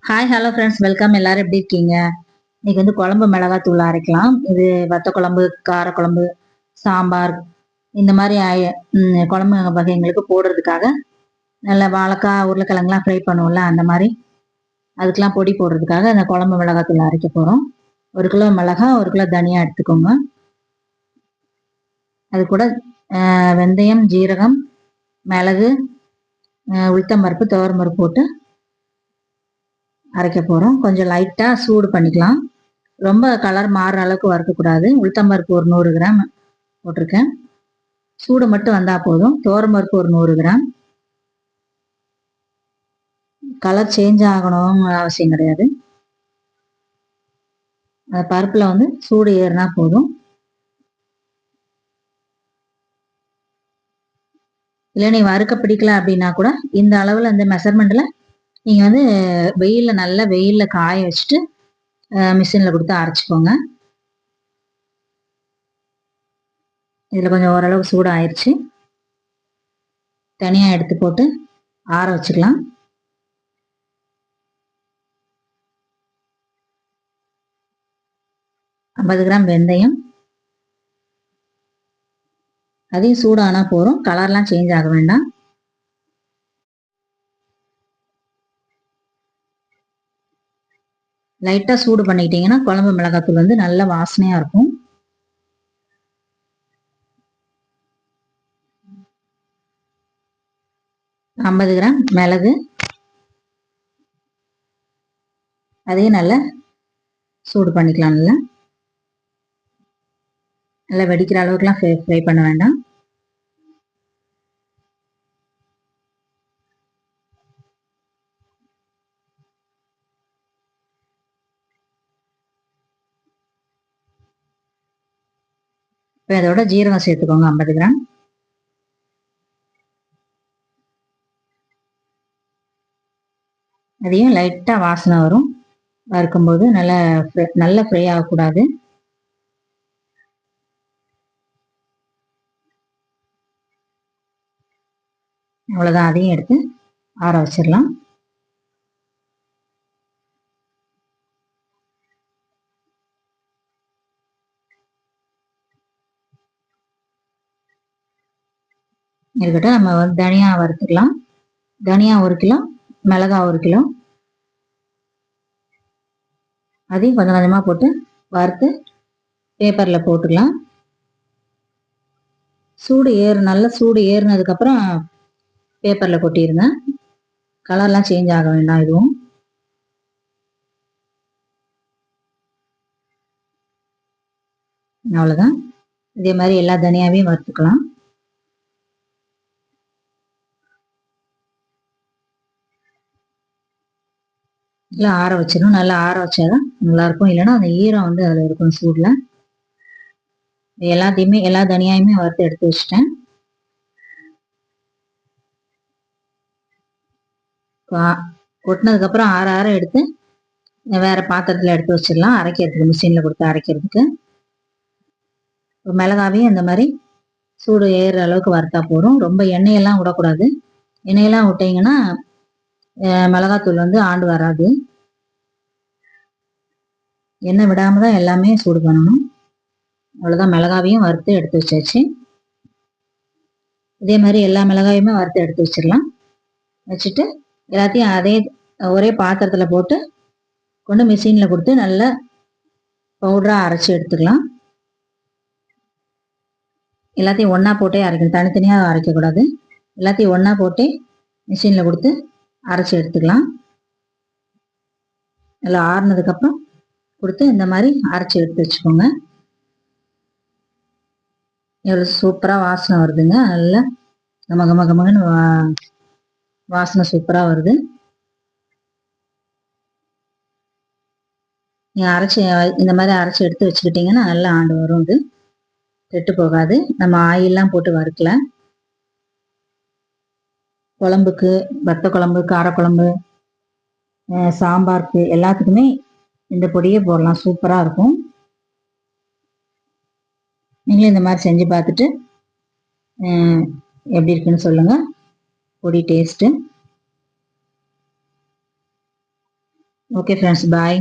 Hi hello friends, welcome. எல்லாரும் எப்படி இருக்கீங்க? இன்னைக்கு வந்து குழம்பு மிளகாத்தூள் அரைக்கலாம். இது வத்த குழம்பு, காரக்குழம்பு, சாம்பார் இந்த மாதிரி குழம்பு வகைங்களுக்கு போடுறதுக்காக நல்ல வாழைக்காய், உருளைக்கிழங்குலாம் ஃப்ரை பண்ணுவோம்ல, அந்த மாதிரி அதுக்கெலாம் பொடி போடுறதுக்காக அந்த குழம்பு மிளகாத்தூள் அரைக்க போகிறோம். 1 கிலோ மிளகா, 1 கிலோ தனியா எடுத்துக்கோங்க. அது கூட வெந்தயம், ஜீரகம், மிளகு, உளுத்தம்பருப்பு, துவரம்பருப்பு போட்டு அரைக்க போகிறோம். கொஞ்சம் லைட்டாக சூடு பண்ணிக்கலாம். ரொம்ப கலர் மாறுற அளவுக்கு வறுக்கக்கூடாது. உளுத்தம்பருப்பு ஒரு 100 கிராம் போட்டிருக்கேன். சூடு மட்டும் வந்தால் போதும். துவரம்பருப்பு ஒரு 100 கிராம். கலர் சேஞ்ச் ஆகணும்னு அவசியம் கிடையாது. அந்த பருப்பில் வந்து சூடு ஏறினா போதும். இல்லை நீ வறுக்க பிடிக்கல அப்படின்னா கூட இந்த அளவில் இந்த மெஷர்மெண்ட்டில் நீங்கள் வந்து வெயிலில் நல்லா வெயிலில் காய வச்சுட்டு மிஷினில் கொடுத்து அரைச்சிக்கோங்க. இதில் கொஞ்சம் ஓரளவு சூடு ஆயிடுச்சு. தனியாக எடுத்து போட்டு ஆற வச்சுக்கலாம். ஐம்பது கிராம் வெந்தயம், அதையும் சூடானா போதும். கலர்லாம் சேஞ்ச் ஆக வேண்டாம். லைட்டாக சூடு பண்ணிக்கிட்டீங்கன்னா குழம்பு மிளகாத்தூள் வந்து நல்ல வாசனையாக இருக்கும். ஐம்பது கிராம் மிளகு, அதையும் நல்லா சூடு பண்ணிக்கலாம். நல்லா வெடிக்கிற அளவுக்குலாம் ஃப்ரை பண்ண வேண்டாம். இப்போ அதோட ஜீரகம் சேர்த்துக்கோங்க. 50 கிராம். அதையும் லைட்டாக வாசனை வரும் வறுக்கும்போது. நல்லா ஃப்ரை ஆகக்கூடாது. அவ்வளோதான். அதையும் எடுத்து ஆற வச்சிடலாம். இருக்கட்டும். நம்ம வந்து தனியா வறுத்துக்கலாம். தனியா 1 கிலோ, மிளகா 1 கிலோ, அதையும் கொஞ்சம் கொஞ்சமாக போட்டு வறுத்து பேப்பரில் போட்டுக்கலாம். நல்ல சூடு ஏறினதுக்கப்புறம் பேப்பரில் கொட்டிடுங்க. கலர்லாம் சேஞ்ச் ஆக வேண்டாம் எதுவும். அவ்வளோதான். இதே மாதிரி எல்லா தனியாவையும் வறுத்துக்கலாம். நல்லா ஆற வச்சிடணும். நல்லா ஆற வச்சாதான் நல்லாயிருக்கும். இல்லைன்னா அந்த ஈரம் வந்து அதில் இருக்கும் சூடில். எல்லாத்தையுமே எல்லா தனியாயுமே வறுத்து எடுத்து வச்சுட்டேன். கொட்டினதுக்கப்புறம் ஆற ஆற எடுத்து வேற பாத்திரத்தில் எடுத்து வச்சிடலாம். அரைக்கிறதுக்கு, மிஷினில் கொடுத்து அரைக்கிறதுக்கு. மிளகாவையும் இந்த மாதிரி சூடு ஏறுற அளவுக்கு வறுத்தா போதும். ரொம்ப எண்ணெயெல்லாம் விடக்கூடாது. எண்ணெயெல்லாம் விட்டீங்கன்னா மிளகாத்தூள் வந்து ஆண்டு வராது. எண்ணெய் விடாம தான் எல்லாமே சூடு பண்ணணும். அவ்வளோதான். மிளகாவையும் வறுத்து எடுத்து வச்சாச்சு. இதே மாதிரி எல்லா மிளகாயுமே வறுத்து எடுத்து வச்சிடலாம். வச்சுட்டு எல்லாத்தையும் ஒரே பாத்திரத்தில் போட்டு கொண்டு மிஷினில் கொடுத்து நல்லா பவுடராக அரைச்சி எடுத்துக்கலாம். எல்லாத்தையும் ஒன்றா போட்டே அரைக்கணும். தனித்தனியாக அரைக்கக்கூடாது. எல்லாத்தையும் ஒன்றா போட்டே மிஷினில் கொடுத்து அரைச்சி எடுத்துக்கலாம். நல்லா ஆறுனதுக்கப்புறம் கொடுத்து இந்த மாதிரி அரைச்சி எடுத்து வச்சுக்கோங்க. எவ்வளோ சூப்பராக வாசனை வருதுங்க. நல்லா கமகமகமன்னு வாசனை சூப்பராக வருது. நீங்கள் அரைச்சி இந்த மாதிரி அரைச்சி எடுத்து வச்சுக்கிட்டிங்கன்னா நல்லா ஆண்டு வரும். இது கெட்டு போகாது. நம்ம ஆயிலெலாம் போட்டு வறுக்கல. குழம்புக்கு, வத்த குழம்பு, காரக்குழம்பு, சாம்பாருக்கு எல்லாத்துக்குமே இந்த பொடியே போடலாம். சூப்பராக இருக்கும். நீங்களும் இந்த மாதிரி செஞ்சு பார்த்துட்டு எப்படி இருக்குன்னு சொல்லுங்கள். பொடி டேஸ்ட்டு. ஓகே ஃப்ரெண்ட்ஸ், பாய்.